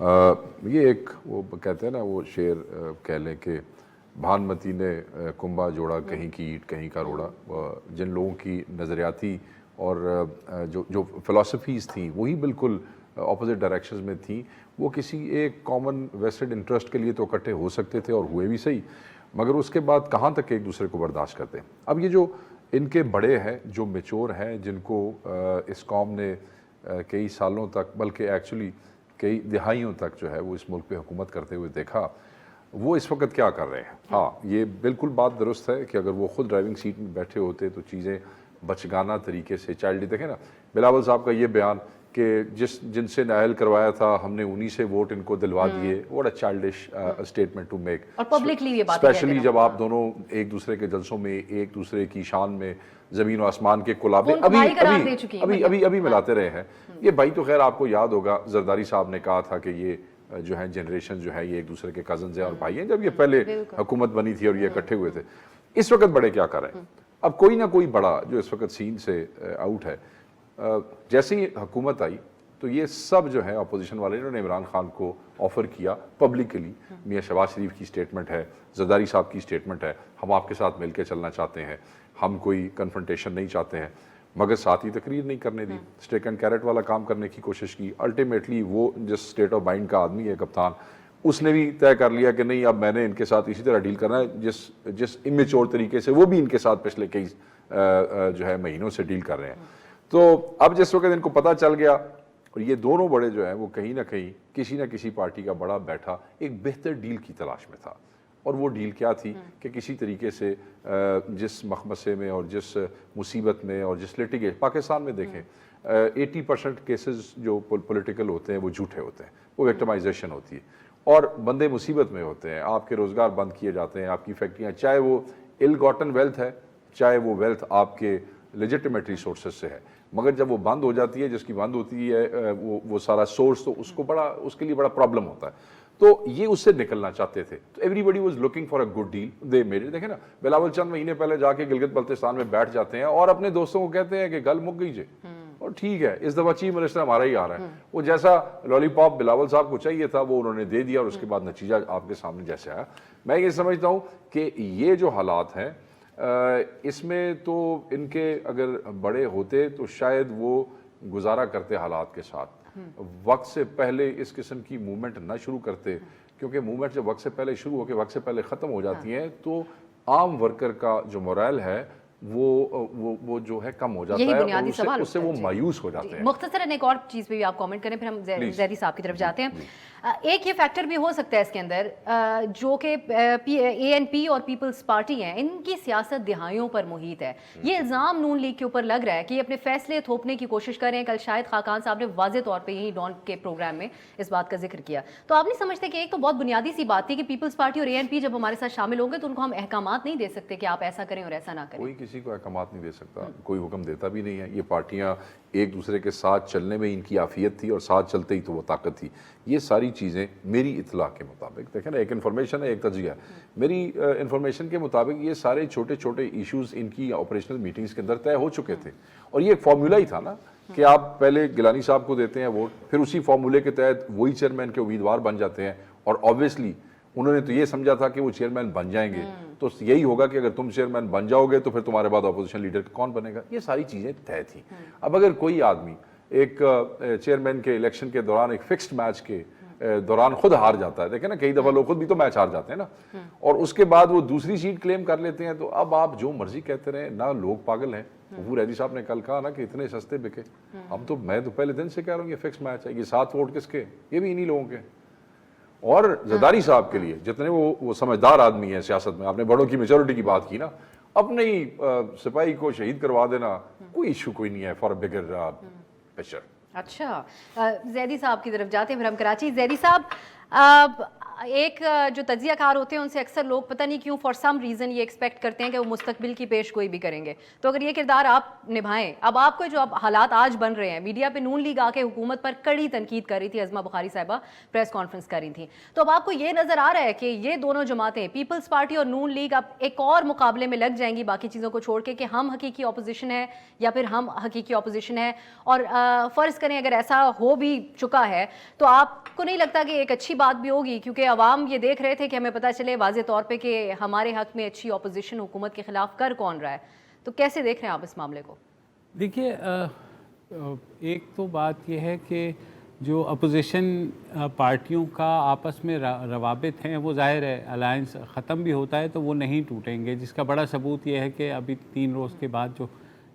یہ ایک وہ کہتے ہیں نا وہ شعر کہہ لیں کہ بھانمتی نے کنبہ جوڑا کہیں کی اینٹ کہیں کا روڑا. جن لوگوں کی نظریاتی اور جو فلاسفیز تھیں وہی بالکل اپوزٹ ڈائریکشنز میں تھیں, وہ کسی ایک کامن ویسٹڈ انٹرسٹ کے لیے تو اکٹھے ہو سکتے تھے اور ہوئے بھی صحیح, مگر اس کے بعد کہاں تک ایک دوسرے کو برداشت کرتے ہیں. اب یہ جو ان کے بڑے ہیں جو میچور ہیں, جن کو اس قوم نے کئی سالوں تک بلکہ ایکچولی کئی دہائیوں تک جو ہے وہ اس ملک پہ حکومت کرتے ہوئے دیکھا, وہ اس وقت کیا کر رہے ہیں. ہاں یہ بالکل بات درست ہے کہ اگر وہ خود ڈرائیونگ سیٹ میں بیٹھے ہوتے تو چیزیں بچگانہ طریقے سے چائلڈ دیکھیں نا بلاول صاحب کا یہ بیان کہ جن سے نااہل کروایا تھا ہم نے انہی سے ووٹ ان کو دلوا دیے, what a childish statement to make. اور پبلکلی یہ بات اسپیشلی جب آپ دونوں ایک دوسرے کے جلسوں میں ایک دوسرے کی شان میں زمین و آسمان کے کلابے ابھی ملاتے رہے ہیں. یہ بھائی تو خیر آپ کو یاد ہوگا زرداری صاحب نے کہا تھا کہ یہ جو ہے جنریشن جو ہے یہ ایک دوسرے کے کزنز ہیں اور بھائی ہیں, جب یہ پہلے حکومت بنی تھی اور یہ اکٹھے ہوئے تھے. اس وقت بڑے کیا کر رہے ہیں؟ اب کوئی نہ کوئی بڑا جو اس وقت سین سے آؤٹ ہے, جیسے ہی حکومت آئی تو یہ سب جو ہے اپوزیشن والے انہوں نے عمران خان کو آفر کیا پبلکلی. میاں شہباز شریف کی سٹیٹمنٹ ہے, زرداری صاحب کی سٹیٹمنٹ ہے, ہم آپ کے ساتھ مل کے چلنا چاہتے ہیں, ہم کوئی کنفرنٹیشن نہیں چاہتے ہیں, مگر ساتھ ہی تقریر نہیں کرنے دی, اسٹیک اینڈ کیرٹ والا کام کرنے کی کوشش کی. الٹیمیٹلی وہ جس اسٹیٹ آف مائنڈ کا آدمی ہے کپتان, اس نے بھی طے کر لیا کہ نہیں اب میں نے ان کے ساتھ اسی طرح ڈیل کرنا ہے جس امیچور طریقے سے وہ بھی ان کے ساتھ پچھلے کئی جو ہے مہینوں سے ڈیل کر رہے ہیں. تو اب جس وقت ان کو پتہ چل گیا, اور یہ دونوں بڑے جو ہیں وہ کہیں نہ کہیں کسی نہ کسی پارٹی کا بڑا بیٹھا ایک بہتر ڈیل کی تلاش میں تھا, اور وہ ڈیل کیا تھی کہ کسی طریقے سے جس مخمصے میں اور جس مصیبت میں اور جس لٹیگیشن پاکستان میں دیکھیں 80% کیسز جو پولیٹیکل ہوتے ہیں وہ جھوٹے ہوتے ہیں, وہ وکٹمائزیشن ہوتی ہے اور بندے مصیبت میں ہوتے ہیں. آپ کے روزگار بند کیے جاتے ہیں, آپ کی فیکٹریاں, چاہے وہ ال گاٹن ویلتھ ہے چاہے وہ ویلتھ آپ کے لیجٹیمیٹ ریسورسز سے ہے, مگر جب وہ بند ہو جاتی ہے, جس کی بند ہوتی ہے وہ سارا سورس, تو اس کے لیے بڑا پرابلم ہوتا ہے. تو یہ اس سے نکلنا چاہتے تھے. تو everybody was looking for a good deal. They made it. دیکھیں نا بلاول چند مہینے پہلے جا کے گلگت بلتستان میں بیٹھ جاتے ہیں اور اپنے دوستوں کو کہتے ہیں کہ گل مک گئی جی, اور ٹھیک ہے اس دفعہ چیف منسٹر ہمارا ہی آ رہا ہے. وہ جیسا لالی پاپ بلاول صاحب کو چاہیے تھا وہ انہوں نے دے دیا, اور اس کے بعد نتیجہ آپ کے سامنے جیسے آیا. میں یہ سمجھتا ہوں کہ یہ جو حالات ہیں اس میں تو ان کے اگر بڑے ہوتے تو شاید وہ گزارا کرتے حالات کے ساتھ, وقت سے پہلے اس قسم کی موومنٹ نہ شروع کرتے, کیونکہ موومنٹ جب وقت سے پہلے شروع ہو کے وقت سے پہلے ختم ہو جاتی ہیں تو عام ورکر کا جو مورائل ہے وہ جو ہے کم ہو جاتا ہے, اور اس سے وہ مایوس ہو جاتے ہیں. مختصراً ایک اور چیز پہ بھی آپ کامنٹ کریں, پھر ہم زیدی صاحب کی طرف جاتے ہیں. ایک یہ فیکٹر بھی ہو سکتا ہے اس کے اندر جو کہ اے این پی اور پیپلز پارٹی ہیں, ان کی سیاست دہائیوں پر محیط ہے. یہ الزام نون لیگ کے اوپر لگ رہا ہے کہ یہ اپنے فیصلے تھوپنے کی کوشش کر رہے ہیں. کل شاہد خاقان صاحب نے واضح طور پہ یہی ڈان کے پروگرام میں اس بات کا ذکر کیا. تو آپ نہیں سمجھتے کہ ایک تو بہت بنیادی سی بات تھی کہ پیپلز پارٹی اور اے این پی جب ہمارے ساتھ شامل ہوں گے تو ان کو ہم احکامات نہیں دے سکتے کہ آپ ایسا کریں اور ایسا نہ کریں. کوئی کسی کو احکامات نہیں دے سکتا, کوئی حکم دیتا بھی نہیں ہے. یہ پارٹیاں ایک دوسرے کے ساتھ چلنے میں ان کی عافیت تھی, اور ساتھ چلتے ہی تو وہ طاقت تھی. یہ ساری چیزیں میری اطلاع کے مطابق, دیکھیں نا ایک انفارمیشن ہے ایک تجزیہ ہے, میری انفارمیشن کے مطابق یہ سارے چھوٹے چھوٹے ایشوز ان کی آپریشنل میٹنگز کے اندر طے ہو چکے تھے. اور یہ ایک فارمولا ہی تھا نا کہ آپ پہلے گیلانی صاحب کو دیتے ہیں ووٹ, پھر اسی فارمولے کے تحت وہی چیئرمین کے امیدوار بن جاتے ہیں, اور آبویسلی انہوں نے تو یہ سمجھا تھا کہ وہ چیئرمین بن جائیں گے, تو یہی ہوگا کہ اگر تم چیئرمین بن جاؤ گے تو پھر تمہارے بعد اپوزیشن لیڈر کون بنے گا. یہ ساری چیزیں طے تھیں. اب اگر کوئی آدمی ایک چیئرمین کے الیکشن کے دوران ایک فکسڈ میچ کے دوران خود ہار جاتا ہے, دیکھیں نا کئی دفعہ لوگ خود بھی تو میچ ہار جاتے ہیں نا, اور اس کے بعد وہ دوسری سیٹ کلیم کر لیتے ہیں, تو اب آپ جو مرضی کہتے رہیں نہ, لوگ پاگل ہیں. وہ ریڈی صاحب نے کل کہا نا کہ اتنے سستے بکے, میں تو پہلے دن سے کہہ رہا ہوں یہ فکس میچ ہے. یہ 7 ووٹ کس کے, یہ بھی انہی لوگوں کے. اور زرداری صاحب کے لیے جتنے وہ سمجھدار آدمی ہیں سیاست میں, آپ نے بڑوں کی میجورٹی کی بات کی نا, اپنے ہی سپاہی کو شہید کروا دینا کوئی ایشو کوئی نہیں ہے فار بگر پکچر. اچھا, زیدی صاحب کی طرف جاتے ہیں, پھر ہم کراچی. زیدی صاحب ایک جو تجزیہ کار ہوتے ہیں ان سے اکثر لوگ پتہ نہیں کیوں فار سم ریزن یہ ایکسپیکٹ کرتے ہیں کہ وہ مستقبل کی پیش گوئی بھی کریں گے. تو اگر یہ کردار آپ نبھائیں, اب آپ کو جو اب حالات آج بن رہے ہیں, میڈیا پہ نون لیگ آ کے حکومت پر کڑی تنقید کر رہی تھی, عظمہ بخاری صاحبہ پریس کانفرنس کر رہی تھیں, تو اب آپ کو یہ نظر آ رہا ہے کہ یہ دونوں جماعتیں پیپلز پارٹی اور نون لیگ اب ایک اور مقابلے میں لگ جائیں گی باقی چیزوں کو چھوڑ کے کہ ہم حقیقی اپوزیشن ہے یا پھر ہم حقیقی اپوزیشن ہے؟ اور فرض کریں اگر ایسا ہو بھی چکا ہے تو آپ کو نہیں لگتا کہ ایک اچھی بات بھی ہوگی, کیونکہ عوام یہ دیکھ رہے تھے کہ ہمیں پتہ چلے واضح طور پہ کہ ہمارے حق میں اچھی اپوزیشن حکومت کے خلاف کر کون رہا ہے, تو کیسے دیکھ رہے ہیں آپ اس معاملے کو؟ دیکھیے ایک تو بات یہ ہے کہ جو اپوزیشن پارٹیوں کا آپس میں روابط ہیں وہ ظاہر ہے الائنس ختم بھی ہوتا ہے تو وہ نہیں ٹوٹیں گے, جس کا بڑا ثبوت یہ ہے کہ ابھی 3 روز کے بعد جو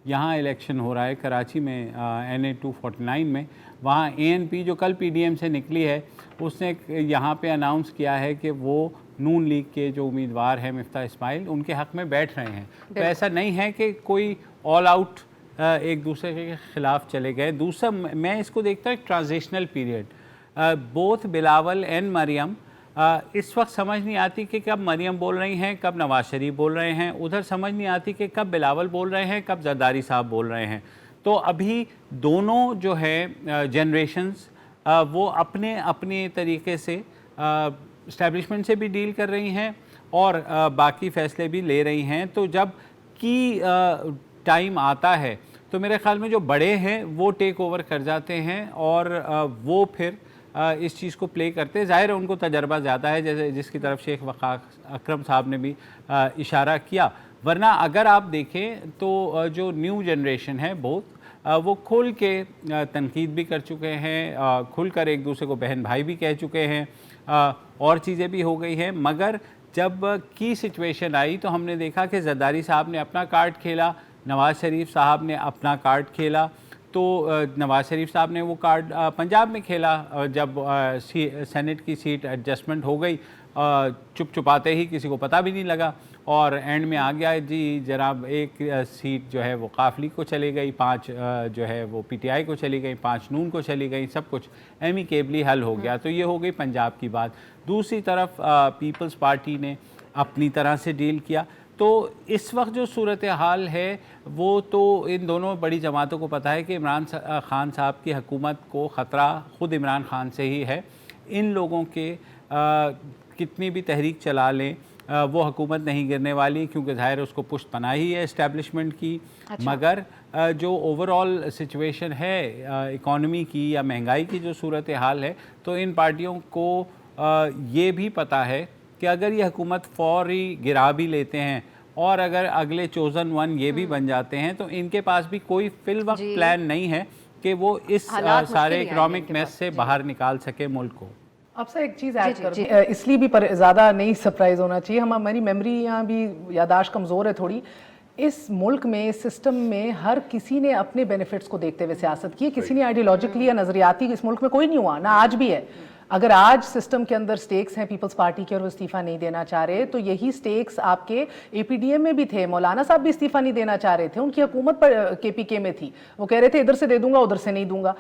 یہاں الیکشن ہو رہا ہے کراچی میں NA 249 میں, وہاں ANP جو کل PDM سے نکلی ہے اس نے یہاں پہ اناؤنس کیا ہے کہ وہ نون لیگ کے جو امیدوار ہیں مفتاح اسماعیل ان کے حق میں بیٹھ رہے ہیں. تو ایسا نہیں ہے کہ کوئی آل آؤٹ ایک دوسرے کے خلاف چلے گئے. دوسرا میں اس کو دیکھتا ہوں ایک transitional period. Both Bilawal and Maryam اس وقت سمجھ نہیں آتی کہ کب مریم بول رہی ہیں کب نواز شریف بول رہے ہیں, ادھر سمجھ نہیں آتی کہ کب بلاول بول رہے ہیں کب زرداری صاحب بول رہے ہیں. تو ابھی دونوں جو ہے جنریشنز وہ اپنے اپنے طریقے سے اسٹیبلشمنٹ سے بھی ڈیل کر رہی ہیں اور باقی فیصلے بھی لے رہی ہیں. تو جب کی ٹائم آتا ہے تو میرے خیال میں جو بڑے ہیں وہ ٹیک اوور کر جاتے ہیں اور وہ پھر اس چیز کو پلے کرتے ہیں. ظاہر ہے ان کو تجربہ زیادہ ہے, جیسے جس کی طرف شیخ وقاص اکرم صاحب نے بھی اشارہ کیا. ورنہ اگر آپ دیکھیں تو جو نیو جنریشن ہے بہت وہ کھل کے تنقید بھی کر چکے ہیں, کھل کر ایک دوسرے کو بہن بھائی بھی کہہ چکے ہیں, اور چیزیں بھی ہو گئی ہیں. مگر جب کی سچویشن آئی تو ہم نے دیکھا کہ زرداری صاحب نے اپنا کارڈ کھیلا, نواز شریف صاحب نے اپنا کارڈ کھیلا. تو نواز شریف صاحب نے وہ کارڈ پنجاب میں کھیلا جب سینٹ کی سیٹ ایڈجسٹمنٹ ہو گئی, چپ چپاتے ہی کسی کو پتہ بھی نہیں لگا, اور اینڈ میں آ گیا جی جناب ایک سیٹ جو ہے وہ قافلی کو چلی گئی, 5 جو ہے وہ PTI کو چلی گئی, 5 نون کو چلی گئی, سب کچھ ایمیکیبلی حل ہو گیا. تو یہ ہو گئی پنجاب کی بات. دوسری طرف پیپلز پارٹی نے اپنی طرح سے ڈیل کیا. تو اس وقت جو صورتحال ہے وہ تو ان دونوں بڑی جماعتوں کو پتہ ہے کہ عمران خان صاحب کی حکومت کو خطرہ خود عمران خان سے ہی ہے. ان لوگوں کے کتنی بھی تحریک چلا لیں وہ حکومت نہیں گرنے والی, کیونکہ ظاہر اس کو پشت پناہی ہے اسٹیبلشمنٹ کی. مگر جو اوور آل سچویشن ہے اکانومی کی یا مہنگائی کی جو صورتحال ہے, تو ان پارٹیوں کو یہ بھی پتہ ہے کہ اگر یہ حکومت فوری گرا بھی لیتے ہیں اور اگر اگلے چوزن ون یہ بھی بن جاتے ہیں تو ان کے پاس بھی کوئی فی الوقت پلان نہیں ہے کہ وہ اس سارے اکنامک میس سے باہر نکال سکے ملک کو. اب سے ایک چیز ایڈ کر دوں, اس لیے بھی زیادہ نہیں سرپرائز ہونا چاہیے, ہماری میموری یہاں بھی یاداشت کمزور ہے تھوڑی. اس ملک میں سسٹم میں ہر کسی نے اپنے بینیفٹس کو دیکھتے ہوئے سیاست کی, کسی نے آئیڈیالوجیکلی یا نظریاتی اس ملک میں کوئی نہیں ہوا, نہ آج بھی ہے. اگر آج سسٹم کے اندر سٹیکس ہیں پیپلز پارٹی کے اور وہ استعفیٰ نہیں دینا چاہ رہے, تو یہی سٹیکس آپ کے APDM میں بھی تھے. مولانا صاحب بھی استعفیٰ نہیں دینا چاہ رہے تھے, ان کی حکومت پر KPK میں تھی, وہ کہہ رہے تھے ادھر سے دے دوں گا ادھر سے نہیں دوں گا.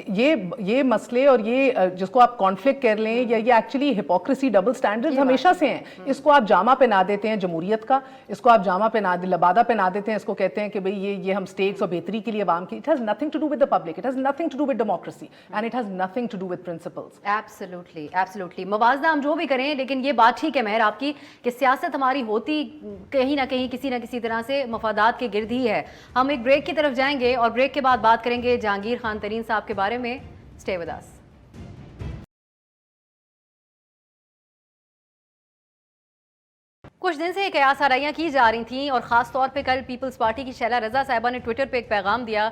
یہ مسئلے اور یہ جس کو آپ کانفلکٹ کر لیں یا یہ ایکچولی ہپوکریسی ڈبل سٹینڈرڈ ہمیشہ سے ہیں. اس کو آپ جامع پہنا دیتے ہیں جمہوریت کا, اس کو آپ جامع پہنا لبادہ پہنا دیتے ہیں, اس کو کہتے ہیں کہ بھئی یہ ہم سٹیکس اور بہتری کے لیے عوام کی. It has nothing to do with the public, it has nothing to do with democracy, and it has nothing to do with principles. Absolutely موازنہ ہم جو بھی کریں, لیکن یہ بات ٹھیک ہے مہر آپ کی کہ سیاست ہماری ہوتی کہیں نہ کہیں کسی نہ کسی طرح سے مفادات کے گرد ہی ہے. ہم ایک بریک کی طرف جائیں گے اور بریک کے بعد بات کریں گے جہانگیر خان ترین صاحب کے بارے میں. Stay with us. کچھ دن سے قیاس آرائیاں کی جا رہی تھیں اور خاص طور پہ کل پیپلز پارٹی کی شیلا رضا صاحبہ نے ٹویٹر پہ ایک پیغام دیا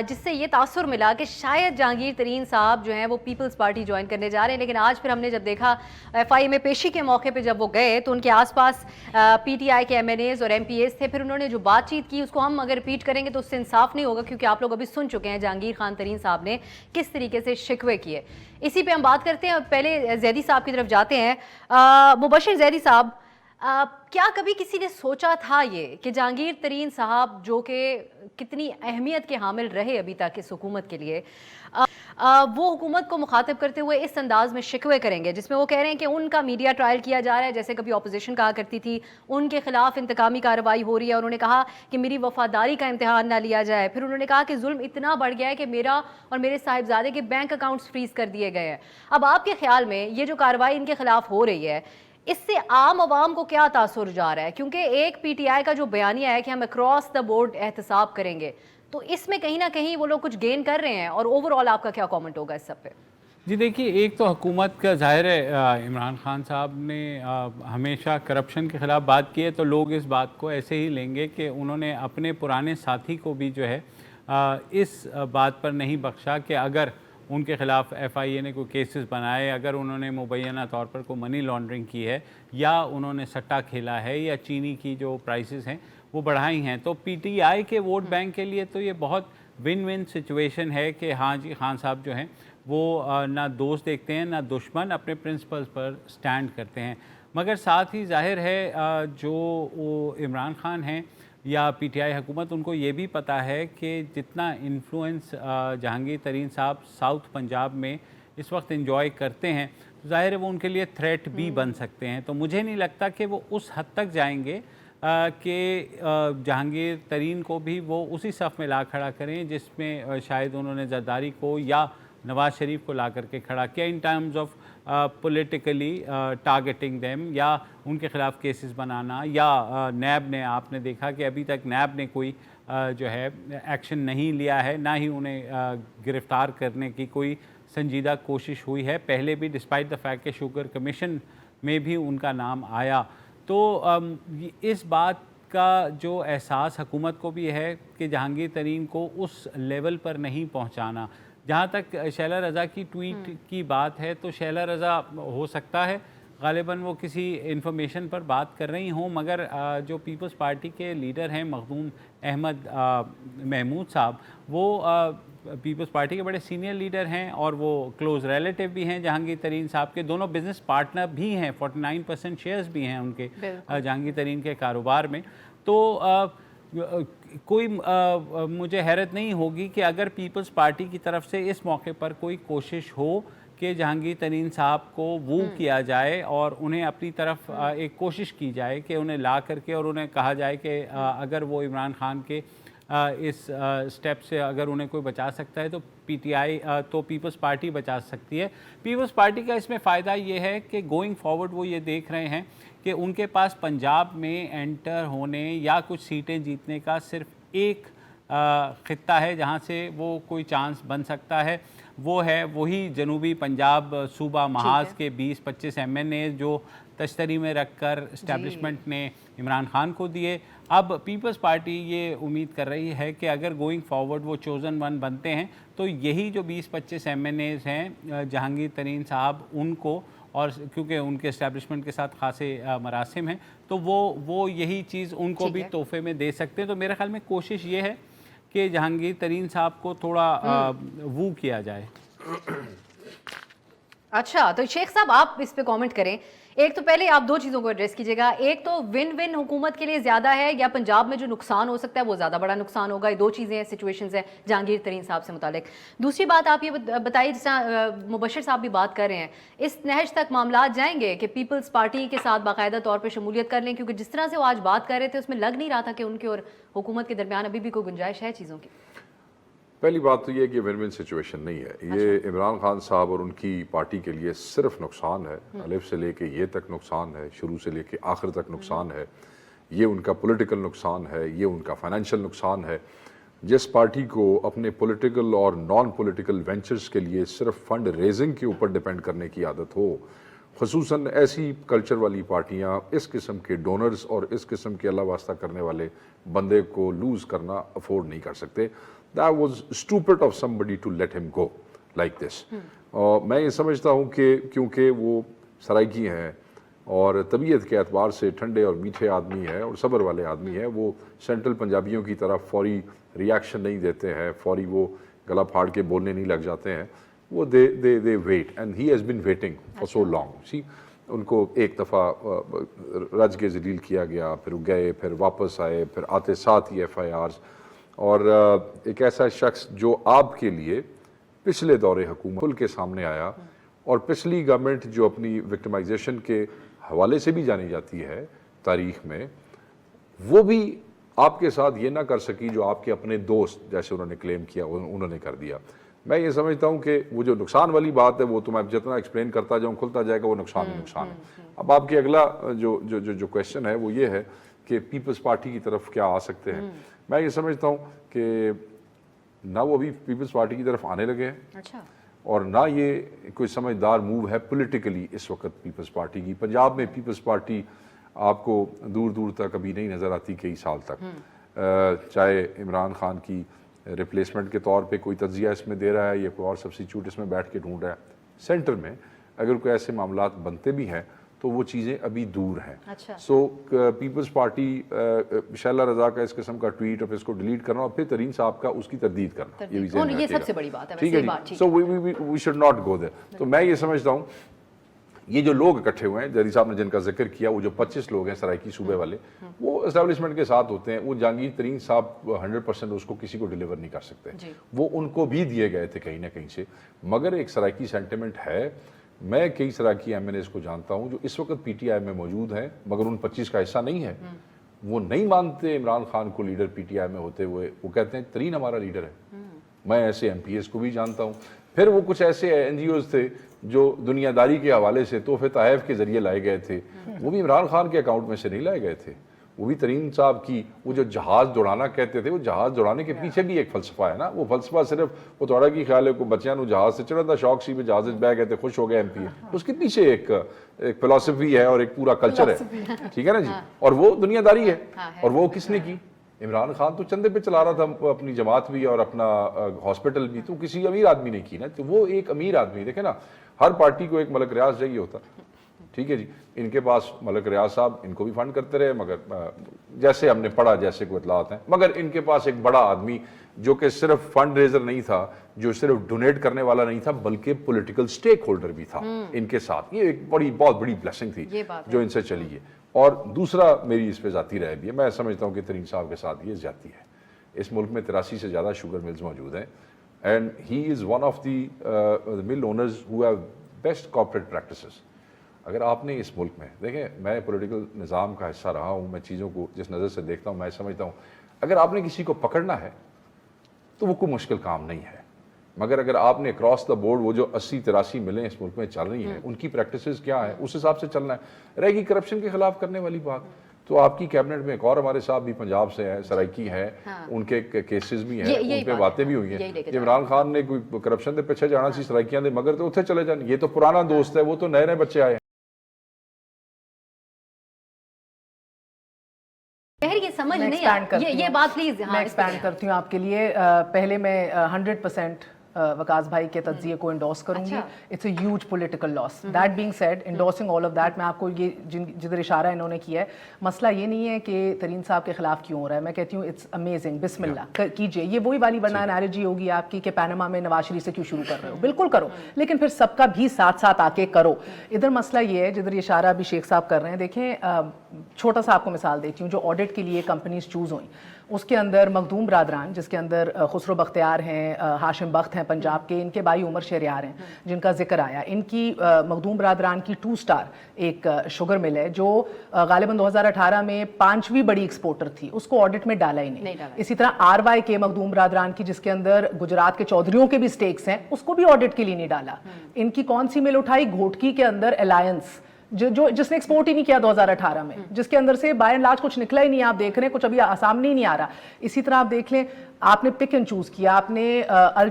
جس سے یہ تاثر ملا کہ شاید جہانگیر ترین صاحب جو ہیں وہ پیپلز پارٹی جوائن کرنے جا رہے ہیں. لیکن آج پھر ہم نے جب دیکھا FI میں پیشی کے موقع پہ جب وہ گئے تو ان کے آس پاس PTI کے MNAs اور MPAs تھے. پھر انہوں نے جو بات چیت کی اس کو ہم اگر ریپیٹ کریں گے تو اس سے انصاف نہیں ہوگا, کیونکہ آپ لوگ ابھی سن چکے ہیں جہانگیر خان ترین صاحب نے کس طریقے سے شکوے کیے. اسی پہ ہم بات کرتے ہیں. پہلے زیدی صاحب کی طرف جاتے ہیں. مبشر زیدی صاحب, کیا کبھی کسی نے سوچا تھا یہ کہ جہانگیر ترین صاحب جو کہ کتنی اہمیت کے حامل رہے ابھی تک اس حکومت کے لیے, وہ حکومت کو مخاطب کرتے ہوئے اس انداز میں شکوے کریں گے جس میں وہ کہہ رہے ہیں کہ ان کا میڈیا ٹرائل کیا جا رہا ہے، جیسے کبھی اپوزیشن کہا کرتی تھی ان کے خلاف انتقامی کارروائی ہو رہی ہے، انہوں نے کہا کہ میری وفاداری کا امتحان نہ لیا جائے، پھر انہوں نے کہا کہ ظلم اتنا بڑھ گیا ہے کہ میرا اور میرے صاحبزادے کے بینک اکاؤنٹس فریز کر دیے گئے ہیں۔ اب آپ کے خیال میں یہ جو کارروائی ان کے خلاف ہو رہی ہے اس سے عام عوام کو کیا تاثر جا رہا ہے؟ کیونکہ ایک پی ٹی آئی کا جو بیانیہ ہے کہ ہم اکراس دا بورڈ احتساب کریں گے، تو اس میں کہیں نہ کہیں وہ لوگ کچھ گین کر رہے ہیں، اور اوور آل آپ کا کیا کامنٹ ہوگا اس سب پہ؟ جی دیکھیے، ایک تو حکومت کا ظاہر ہے عمران خان صاحب نے ہمیشہ کرپشن کے خلاف بات کی ہے، تو لوگ اس بات کو ایسے ہی لیں گے کہ انہوں نے اپنے پرانے ساتھی کو بھی جو ہے اس بات پر نہیں بخشا کہ اگر ان کے خلاف ایف آئی اے نے کوئی کیسز بنائے، اگر انہوں نے مبینہ طور پر کوئی منی لانڈرنگ کی ہے یا انہوں نے سٹا کھیلا ہے یا چینی کی جو پرائسز ہیں وہ بڑھائی ہیں، تو پی ٹی آئی کے ووٹ بینک کے لیے تو یہ بہت ون ون سچویشن ہے کہ ہاں جی خان صاحب جو ہیں وہ نہ دوست دیکھتے ہیں نہ دشمن، اپنے پرنسپلز پر سٹینڈ کرتے ہیں۔ مگر ساتھ ہی ظاہر ہے جو وہ عمران خان ہیں یا پی ٹی آئی حکومت، ان کو یہ بھی پتہ ہے کہ جتنا انفلوئنس جہانگیر ترین صاحب ساؤتھ پنجاب میں اس وقت انجوائے کرتے ہیں، ظاہر ہے وہ ان کے لیے تھریٹ بھی بن سکتے ہیں۔ تو مجھے نہیں لگتا کہ وہ اس حد تک جائیں گے کہ جہانگیر ترین کو بھی وہ اسی صف میں لا کھڑا کریں جس میں شاید انہوں نے زرداری کو یا نواز شریف کو لا کر کے کھڑا کیا، in terms of politically targeting them, یا ان کے خلاف کیسز بنانا، یا نیب نے، آپ نے دیکھا کہ ابھی تک نیب نے کوئی جو ہے ایکشن نہیں لیا ہے، نہ ہی انہیں گرفتار کرنے کی کوئی سنجیدہ کوشش ہوئی ہے، پہلے بھی ڈسپائٹ دا فیکٹ کہ شوگر کمیشن میں بھی ان کا نام آیا۔ تو اس بات کا جو احساس حکومت کو بھی ہے کہ جہانگیر ترین کو اس لیول پر نہیں پہنچانا۔ جہاں تک شیلا رضا کی ٹویٹ کی بات ہے، تو شیلا رضا ہو سکتا ہے غالباً وہ کسی انفارمیشن پر بات کر رہی ہوں، مگر جو پیپلز پارٹی کے لیڈر ہیں مخدوم احمد محمود صاحب، وہ پیپلز پارٹی کے بڑے سینئر لیڈر ہیں اور وہ کلوز ریلیٹیو بھی ہیں جہانگیر ترین صاحب کے، دونوں بزنس پارٹنر بھی ہیں، 49% شیئرز بھی ہیں ان کے جہانگیر ترین کے کاروبار میں۔ تو کوئی مجھے حیرت نہیں ہوگی کہ اگر پیپلز پارٹی کی طرف سے اس موقع پر کوئی کوشش ہو کہ جہانگیر ترین صاحب کو وو کیا جائے اور انہیں اپنی طرف ایک کوشش کی جائے کہ انہیں لا کر کے اور انہیں کہا جائے کہ اگر وہ عمران خان کے اس سٹیپ سے اگر انہیں کوئی بچا سکتا ہے تو پی ٹی آئی تو پیپلز پارٹی بچا سکتی ہے۔ پیپلز پارٹی کا اس میں فائدہ یہ ہے کہ گوئنگ فارورڈ وہ یہ دیکھ رہے ہیں کہ ان کے پاس پنجاب میں انٹر ہونے یا کچھ سیٹیں جیتنے کا صرف ایک خطہ ہے جہاں سے وہ کوئی چانس بن سکتا ہے، وہ ہے وہی جنوبی پنجاب صوبہ محاذ کے 20-25 ایم این اے جو تشتری میں رکھ کر اسٹیبلشمنٹ نے عمران خان کو دیے۔ اب پیپلز پارٹی یہ امید کر رہی ہے کہ اگر گوئنگ فارورڈ وہ چوزن ون بنتے ہیں تو یہی جو 20-25 ایم این ایز ہیں جہانگیر ترین صاحب ان کو، اور کیونکہ ان کے اسٹیبلشمنٹ کے ساتھ خاصے مراسم ہیں تو وہ یہی چیز ان کو بھی تحفے میں دے سکتے ہیں۔ تو میرے خیال میں کوشش یہ ہے کہ جہانگیر ترین صاحب کو تھوڑا وو کیا جائے۔ اچھا، تو شیخ صاحب آپ اس پہ کامنٹ کریں۔ ایک تو پہلے آپ دو چیزوں کو ایڈریس کیجیے گا، ایک تو ون ون حکومت کے لیے زیادہ ہے یا پنجاب میں جو نقصان ہو سکتا ہے وہ زیادہ بڑا نقصان ہوگا؟ یہ دو چیزیں ہیں، سچویشنز ہیں جہانگیر ترین صاحب سے متعلق۔ دوسری بات آپ یہ بتائیے، جس طرح مبشر صاحب بھی بات کر رہے ہیں، اس نہج تک معاملات جائیں گے کہ پیپلز پارٹی کے ساتھ باقاعدہ طور پہ شمولیت کر لیں؟ کیونکہ جس طرح سے وہ آج بات کر رہے تھے اس میں لگ نہیں رہا تھا کہ ان کے اور حکومت کے درمیان ابھی بھی کوئی گنجائش ہے چیزوں کی۔ پہلی بات تو یہ کہ ون ون سچویشن نہیں ہے، یہ عمران خان صاحب اور ان کی پارٹی کے لیے صرف نقصان ہے، الف سے لے کے یہ تک نقصان ہے، شروع سے لے کے آخر تک نقصان ہے، یہ ان کا پولیٹیکل نقصان ہے، یہ ان کا فائنینشیل نقصان ہے۔ جس پارٹی کو اپنے پولیٹیکل اور نان پولیٹیکل وینچرز کے لیے صرف فنڈ ریزنگ کے اوپر ڈیپینڈ کرنے کی عادت ہو، خصوصاً ایسی کلچر والی پارٹیاں اس قسم کے ڈونرز اور اس قسم کے اللہ واسطہ کرنے والے بندے کو لوز کرنا افورڈ نہیں کر سکتے۔ That was stupid of somebody to let him go like this۔ میں یہ سمجھتا ہوں کہ کیونکہ وہ سرائیکی ہیں اور طبیعت کے اعتبار سے ٹھنڈے اور میٹھے آدمی ہیں اور صبر والے آدمی ہیں، وہ سینٹرل پنجابیوں کی طرح فوری ریاکشن نہیں دیتے ہیں، فوری وہ گلا پھاڑ کے بولنے نہیں لگ جاتے ہیں، وہ they wait and he has been waiting for so long۔ See، ان کو ایک دفعہ رج کے ذلیل کیا گیا، پھر گئے، پھر واپس آئے، پھر آتے ساتھ ہی ایف آئی آرز، اور ایک ایسا شخص جو آپ کے لیے پچھلے دور حکومت کھل کے سامنے آیا، اور پچھلی گورنمنٹ جو اپنی وکٹمائزیشن کے حوالے سے بھی جانی جاتی ہے تاریخ میں، وہ بھی آپ کے ساتھ یہ نہ کر سکی جو آپ کے اپنے دوست جیسے انہوں نے کلیم کیا انہوں نے کر دیا۔ میں یہ سمجھتا ہوں کہ وہ جو نقصان والی بات ہے وہ تو میں جتنا ایکسپلین کرتا جاؤں کھلتا جائے گا وہ نقصان ہی نقصان ہے۔ اب آپ کے اگلا جو کویشچن ہے وہ یہ ہے کہ پیپلز پارٹی کی طرف کیا آ سکتے ہیں۔ میں یہ سمجھتا ہوں کہ نہ وہ ابھی پیپلز پارٹی کی طرف آنے لگے ہیں، اور نہ یہ کوئی سمجھدار موو ہے پولیٹیکلی اس وقت پیپلز پارٹی کی۔ پنجاب میں پیپلز پارٹی آپ کو دور دور تک ابھی نہیں نظر آتی کئی سال تک، چاہے عمران خان کی ریپلیسمنٹ کے طور پہ کوئی تجزیہ اس میں دے رہا ہے یا کوئی اور سبسٹیچیوٹ اس میں بیٹھ کے ڈھونڈ رہا ہے، سینٹر میں اگر کوئی ایسے معاملات بنتے بھی ہیں تو وہ چیزیں ابھی دور ہیں۔ سو پیپلز پارٹی شیلا رضا کا اس قسم کا ٹویٹ اور اس کو ڈیلیٹ کرنا اور پھر ترین صاحب کا اس کی تردید کرنا، یہ بھی ذہن میں یہ سب سے بڑی بات ہے۔ ٹھیک ہے جی، سو وی شوڈ ناٹ گو دیر۔ تو میں یہ سمجھتا ہوں یہ جو لوگ اکٹھے ہوئے ہیں جری صاحب نے جن کا ذکر کیا، وہ جو 25 لوگ ہیں سرائکی صوبے والے، وہ اسٹیبلشمنٹ کے ساتھ ہوتے ہیں۔ وہ جہانگیر ترین صاحب 100% اس کو کسی کو ڈیلیور نہیں کر سکتے، وہ ان کو بھی دیے گئے تھے کہیں نہ کہیں سے، مگر ایک سرائکی سینٹیمنٹ ہے۔ میں کئی سرائکی ایم این ایز کو جانتا ہوں جو اس وقت پی ٹی آئی میں موجود ہیں مگر ان 25 کا حصہ نہیں ہے، وہ نہیں مانتے عمران خان کو لیڈر پی ٹی آئی میں ہوتے ہوئے، وہ کہتے ہیں ترین ہمارا لیڈر ہے۔ میں ایسے ایم پی ایز کو بھی جانتا ہوں۔ پھر وہ کچھ ایسے این جی اوز تھے جو دنیا داری کے حوالے سے تحفے تحائف کے ذریعے لائے گئے تھے، وہ بھی عمران خان کے اکاؤنٹ میں سے نہیں لائے گئے تھے، وہ بھی ترین صاحب کی وہ جو جہاز دوڑانا کہتے تھے، وہ جہاز دوڑانے کے پیچھے بھی ایک فلسفہ ہے نا۔ وہ فلسفہ صرف وہ تھوڑا کی خیال ہے کو بچیاں نو جہاز سے چڑھا تھا، شوق سی میں جہاز بہ گئے تھے، خوش ہو گئے ایم پی، اس کے پیچھے ایک فلسفی ہے اور ایک پورا کلچر ہے، ٹھیک ہے نا جی، اور وہ دنیا داری ہے۔ اور وہ کس نے کی؟ عمران خان تو چندے پہ چلا رہا تھا اپنی جماعت بھی اور اپنا ہاسپٹل بھی، تو کسی امیر آدمی نے کی نا، تو وہ ایک امیر آدمی، دیکھیں نا ہر پارٹی کو ایک ملک ریاض چاہیے ہوتا، ٹھیک ہے جی، ان کے پاس ملک ریاض صاحب ان کو بھی فنڈ کرتے رہے، مگر جیسے ہم نے پڑھا جیسے کوئی اطلاعات ہیں، مگر ان کے پاس ایک بڑا آدمی جو کہ صرف فنڈ ریزر نہیں تھا، جو صرف ڈونیٹ کرنے والا نہیں تھا بلکہ پولیٹیکل سٹیک ہولڈر بھی تھا ان کے ساتھ، یہ ایک بہت بڑی بلیسنگ تھی جو ان سے چلی ہے۔ اور دوسرا میری اس پہ ذاتی رائے بھی ہے، میں سمجھتا ہوں کہ ترین صاحب کے ساتھ یہ زیادتی ہے۔ اس ملک میں 83 سے زیادہ شوگر ملز موجود ہیں، and he is one of the mill owners who have best corporate practices. اگر آپ نے اس ملک میں دیکھیں، میں پولیٹیکل نظام کا حصہ رہا ہوں، میں چیزوں کو جس نظر سے دیکھتا ہوں میں سمجھتا ہوں اگر آپ نے کسی کو پکڑنا ہے تو وہ کوئی مشکل کام نہیں ہے، مگر اگر آپ نے اکراس دا بورڈ وہ جو 80-83 ملیں اس ملک میں چل رہی ہیں ان کی پریکٹسز کیا ہیں اس حساب سے چلنا ہے۔ رہے گی کرپشن کے خلاف کرنے والی بات، تو آپ کی کیبنٹ میں ایک اور ہمارے صاحب بھی پنجاب سے ہیں، سرائکی ہیں، ان کے کیسز بھی ہیں، ان پہ باتیں بھی ہوئی ہیں کہ عمران خان نے کوئی کرپشن دے پیچھے جانا سی سرائکیاں دے، مگر تو اتنے چلے جان، یہ تو پرانا دوست ہے، وہ تو نئے نئے بچے آئے ہیں۔ یہ سمجھ نہیں آتی یہ بات، پلیز میں ایکسپینڈ کرتی ہوں آپ کے لیے۔ پہلے میں 100% وکاس بھائی کے تجزیے کو انڈورس کروں گی، it's a huge political loss. That being said, endorsing all of that, میں آپ کو یہ جدھر اشارہ انہوں نے کیا ہے، مسئلہ یہ نہیں ہے کہ ترین صاحب کے خلاف کیوں ہو رہا ہے، میں کہتی ہوں اٹس امیزنگ، بسم اللہ کیجیے۔ یہ وہی والی ورنہ انالوجی ہوگی آپ کی کہ پیناما میں نواز شریف سے کیوں شروع کر رہے ہو، بالکل کرو، لیکن پھر سب کا بھی ساتھ ساتھ آ کے کرو۔ ادھر مسئلہ یہ ہے جدھر اشارہ بھی شیخ صاحب کر رہے ہیں، دیکھیں چھوٹا سا آپ کو مثال دیتی ہوں، جو آڈٹ کے لیے کمپنیز چوز ہوئیں اس کے اندر مخدوم برادران، جس کے اندر خسرو بختیار ہیں، ہاشم بخت ہیں پنجاب کے، ان کے بھائی عمر شہریار ہیں جن کا ذکر آیا، ان کی مخدوم برادران کی 2 اسٹار ایک شوگر مل ہے جو غالباً 2018 میں 5ویں بڑی ایکسپورٹر تھی، اس کو آڈٹ میں ڈالا ہی نہیں۔ اسی طرح RY کے مخدوم برادران کی جس کے اندر گجرات کے چودھریوں کے بھی سٹیکس ہیں، اس کو بھی آڈٹ کے لیے نہیں ڈالا۔ ان کی کون سی مل اٹھائی؟ گھوٹکی کے اندر الائنس، جس نے ایکسپورٹ ہی نہیں کیا 2018 میں، جس کے اندر سے بائی اینڈ لارج کچھ نکلا ہی نہیں، آپ دیکھ رہے ہیں کچھ ابھی سامنے ہی نہیں آ رہا۔ اسی طرح آپ دیکھ لیں، آپ نے پک اینڈ چوز کیا، آپ نے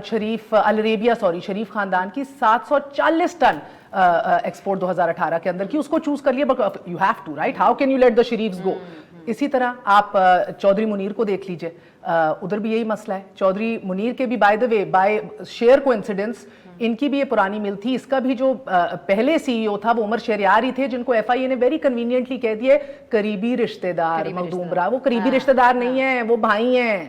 شریف خاندان کی 740 ٹن ایکسپورٹ 2018 کے اندر کی، اس کو چوز کر لیا، but you have to right, how can you let the Sharifs go. اسی طرح آپ چودھری منیر کو دیکھ لیجئے، ادھر بھی یہی مسئلہ ہے۔ چودھری منیر کے بھی by the way, by share کو انسیڈنس، ان کی بھی یہ پرانی مل تھی، اس کا بھی جو پہلے سی ای او تھا وہ عمر شہریار ہی تھے، جن کو ایف آئی اے نے ویری کنوینئنٹلی کہہ دیا قریبی رشتہ دار مخدوم برا، وہ قریبی رشتہ دار نہیں ہیں، وہ بھائی ہیں،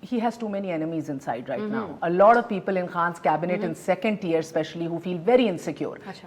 He has too many enemies inside right now. A lot of people in Khan's cabinet in second tier especially who feel very insecure.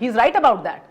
He is right about that,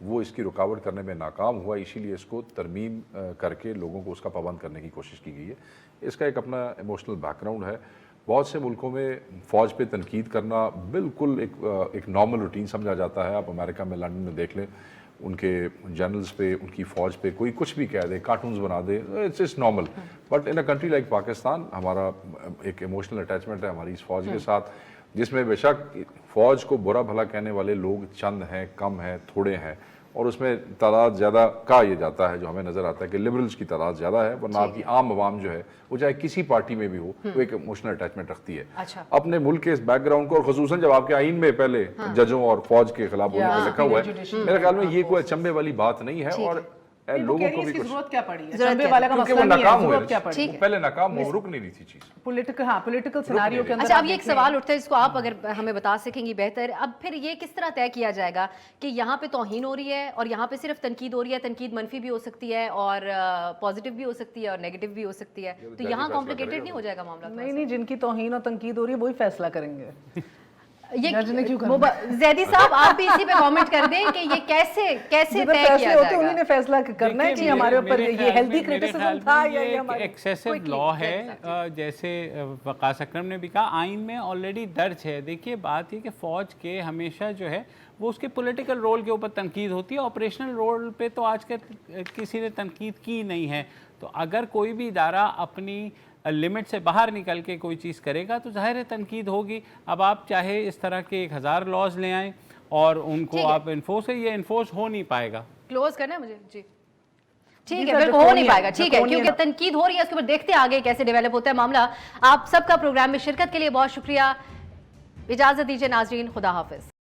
وہ اس کی رکاوٹ کرنے میں ناکام ہوا, اسی لیے اس کو ترمیم کر کے لوگوں کو اس کا پابند کرنے کی کوشش کی گئی ہے. اس کا ایک اپنا ایموشنل بیک گراؤنڈ ہے. بہت سے ملکوں میں فوج پہ تنقید کرنا بالکل ایک نارمل روٹین سمجھا جاتا ہے. آپ امریکہ میں, لنڈن میں دیکھ لیں, ان کے جنرلز پہ, ان کی فوج پہ کوئی کچھ بھی کہہ دے, کارٹونز بنا دے, it's normal. But in a country like Pakistan ہمارا ایک ایموشنل اٹیچمنٹ ہے ہماری اس فوج کے ساتھ, جس میں بے شک فوج کو برا بھلا کہنے والے لوگ چند ہیں, کم ہیں, تھوڑے ہیں, اور اس میں تعداد زیادہ کہا یہ جاتا ہے, جو ہمیں نظر آتا ہے کہ لبرلز کی تعداد زیادہ ہے, ورنہ آپ کی عام عوام جو ہے وہ چاہے کسی پارٹی میں بھی ہو وہ ایک ایموشنل اٹیچمنٹ رکھتی ہے اپنے ملک کے اس بیک گراؤنڈ کو. اور خصوصاً جب آپ کے آئین میں پہلے ججوں اور فوج کے خلاف بولنے پہ لکھا ہوا ہے, میرے خیال میں یہ کوئی اچنبے والی بات نہیں ہے. اور لوگوں کو بھی کچھ ضرورت کیا پڑی ہے, چمبے والا کا کیونکہ مسئلہ وہ نہیں ہے, ناکام ضرورت ہوئے, کیا پڑی وہ پہلے ناکام ہو, رک نہیں رہی تھی چیز. پولیٹیکل سیناریو کے اندر. اچھا, اب یہ ایک سوال اٹھتا ہے جس کو آپ اگر ہمیں بتا سکیں گی بہتر. اب پھر یہ کس طرح طے کیا جائے گا کہ یہاں پہ توہین ہو رہی ہے اور یہاں پہ صرف تنقید ہو رہی ہے؟ تنقید منفی بھی ہو سکتی ہے اور پازیٹیو بھی ہو سکتی ہے اور نیگیٹو بھی ہو سکتی ہے, تو یہاں کمپلیکیٹڈ نہیں ہو جائے گا معاملہ؟ نہیں, جن کی توہین اور تنقید ہو رہی ہے وہی فیصلہ کریں گے. زیدی صاحب آپ بھی اسی پہ کامنٹ کر دیں کہ یہ کیسے طے کیا جائے گا؟ انہوں نے فیصلہ کرنا ہے کہ ہمارے اوپر یہ ہیلدی کرٹیسزم تھا یا یہ ہمارا ایکسیسو لا ہے. جیسے وقاص اکرم نے بھی کہا, آئین میں آلریڈی درج ہے. دیکھیے بات یہ کہ فوج کے ہمیشہ جو ہے وہ اس کے پولیٹیکل رول کے اوپر تنقید ہوتی ہے, آپریشنل رول پہ تو آج کل کسی نے تنقید کی نہیں ہے. تو اگر کوئی بھی ادارہ اپنی لمٹ سے باہر نکل کے کوئی چیز کرے گا تو ظاہر ہے تنقید ہوگی. اب آپ چاہے اس طرح کے 1000 لاز لے آئیں اور ان کو آپ انفورس کریں, یہ انفورس ہو نہیں پائے گا. کلوز کرنا ہے مجھے جی, ٹھیک ہے, بالکل ہو نہیں پائے گا, ٹھیک ہے, کیونکہ تنقید ہو رہی ہے, اس کے اوپر دیکھتے ہیں آگے کیسے ڈیولپ ہوتا ہے معاملہ. آپ سب کا پروگرام میں شرکت کے لیے بہت شکریہ. اجازت دیجیے ناظرین, خدا حافظ.